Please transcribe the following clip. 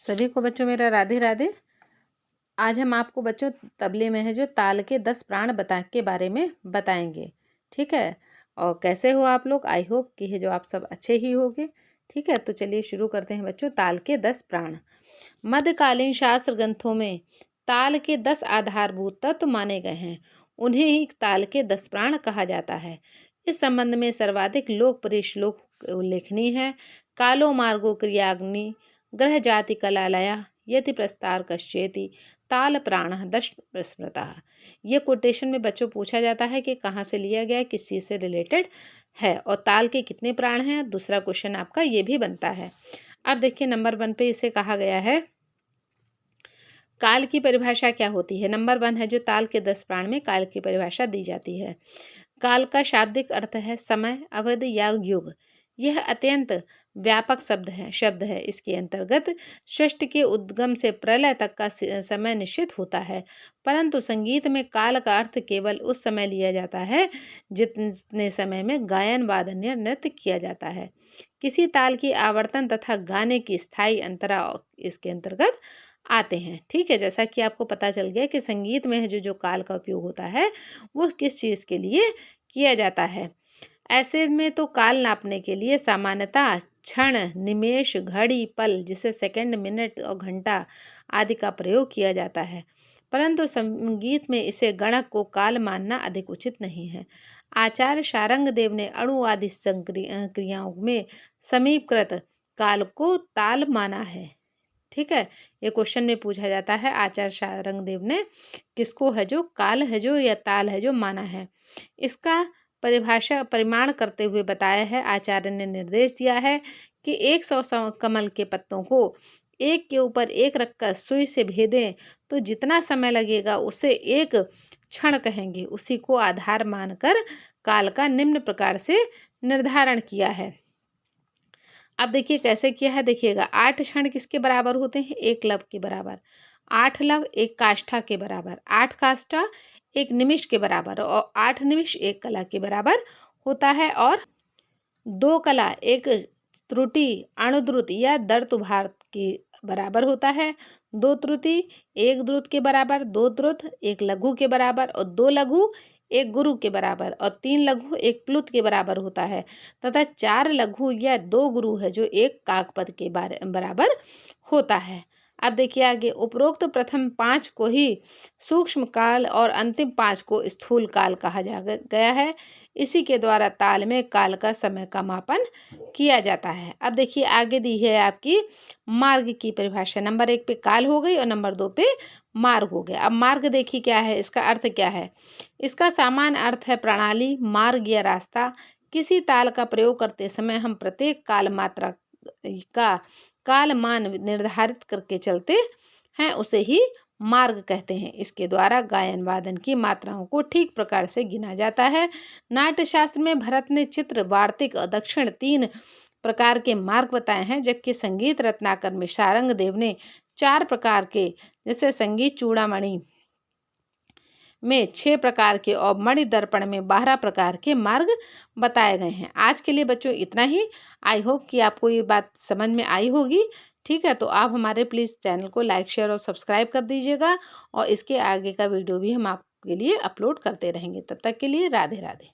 सभी को बच्चों मेरा राधे राधे। आज हम आपको बच्चों तबले में है जो ताल के 10 प्राण के बारे में बताएंगे। ठीक है, और कैसे हो आप लोग? आई होप कि है जो आप सब अच्छे ही होंगे। ठीक है, तो चलिए शुरू करते हैं बच्चों। ताल के 10 प्राण। मध्यकालीन शास्त्र ग्रंथों में ताल के 10 आधारभूत तत्व माने गए हैं। उन्हें ही ताल के 10 प्राण कहा जाता है। इस संबंध में सर्वाधिक लोकप्रिय श्लोक उल्लेखनीय है। कालो मार्गो क्रियाग्नि ग्रह जाति कलालया यति प्रस्तार कश्येति ताल प्राण दश स्मृतः। ये कोटेशन में बच्चों पूछा जाता है कि कहाँ से लिया गया है, किस चीज़ से रिलेटेड है और ताल के कितने प्राण हैं। दूसरा क्वेश्चन आपका ये भी बनता है। अब देखिए नंबर 1 पे इसे कहा गया है काल की परिभाषा क्या होती है। नंबर 1 है जो ताल के 10 प्राण में काल की परिभाषा दी जाती है। काल का शाब्दिक अर्थ है समय, अवधि या युग। यह अत्यंत व्यापक शब्द है। इसके अंतर्गत सृष्टि के उद्गम से प्रलय तक का समय निश्चित होता है, परंतु संगीत में काल का अर्थ केवल उस समय लिया जाता है जितने समय में गायन, वादन या नृत्य किया जाता है। किसी ताल की आवर्तन तथा गाने की स्थायी अंतरा इसके अंतर्गत आते हैं। ठीक है, जैसा कि आपको पता चल गया कि संगीत में जो काल का उपयोग होता है वो किस चीज़ के लिए किया जाता है। ऐसे में तो काल नापने के लिए सामान्यतः क्षण, निमेष, घड़ी, पल जिसे सेकंड, मिनट और घंटा आदि का प्रयोग किया जाता है, परंतु संगीत में इसे गणक को काल मानना अधिक उचित नहीं है। आचार्य शारंग देव ने अणु आदि क्रियाओं में समीपकृत काल को ताल माना है। ठीक है, ये क्वेश्चन में पूछा जाता है आचार्य शारंग देव ने किसको है जो काल है जो या ताल है जो माना है। इसका परिमाण करते हुए बताया है। आचार्य ने निर्देश दिया है कि 100 कमल के पत्तों को एक के ऊपर एक रखकर सुई से भेदें तो जितना समय लगेगा उसे एक क्षण कहेंगे। उसी को आधार मानकर काल का निम्न प्रकार से निर्धारण किया है। अब देखिए कैसे किया है, देखिएगा 8 क्षण किसके बराबर होते हैं? 1 लव के बराबर। 8 लव 1 काष्ठा के बराबर। 8 काष्ठा 1 निमिष के बराबर और 8 निमिष 1 कला के बराबर होता है। और 2 कला 1 त्रुटि अनुद्रुत या दर्तुभार के बराबर होता है। 2 त्रुटि 1 द्रुत के बराबर, 2 द्रुत 1 लघु के बराबर और 2 लघु 1 गुरु के बराबर और 3 लघु 1 प्लुत के बराबर होता है तथा 4 लघु या 2 गुरु है जो 1 काकपद के बराबर होता है। अब देखिए आगे, उपरोक्त प्रथम 5 को ही सूक्ष्म काल और अंतिम 5 को स्थूल काल कहा गया है। इसी के द्वारा ताल में काल का समय का मापन किया जाता है। अब देखिए आगे दी है आपकी मार्ग की परिभाषा। नंबर 1 पे काल हो गई और नंबर 2 पे मार्ग हो गया। अब मार्ग देखिए क्या है, इसका अर्थ क्या है। इसका सामान्य अर्थ है प्रणाली, मार्ग या रास्ता। किसी ताल का प्रयोग करते समय हम प्रत्येक काल मात्रा का कालमान निर्धारित करके चलते हैं, उसे ही मार्ग कहते हैं। इसके द्वारा गायन वादन की मात्राओं को ठीक प्रकार से गिना जाता है। नाट्य शास्त्र में भरत ने चित्र, वार्तिक और दक्षिण 3 प्रकार के मार्ग बताए हैं, जबकि संगीत रत्नाकर में शारंग देव ने 4 प्रकार के, जैसे संगीत चूड़ामणि में 6 प्रकार के और मणि दर्पण में 12 प्रकार के मार्ग बताए गए हैं। आज के लिए बच्चों इतना ही। आई होप कि आपको ये बात समझ में आई होगी। ठीक है, तो आप हमारे प्लीज़ चैनल को लाइक, शेयर और सब्सक्राइब कर दीजिएगा और इसके आगे का वीडियो भी हम आपके लिए अपलोड करते रहेंगे। तब तक के लिए राधे राधे।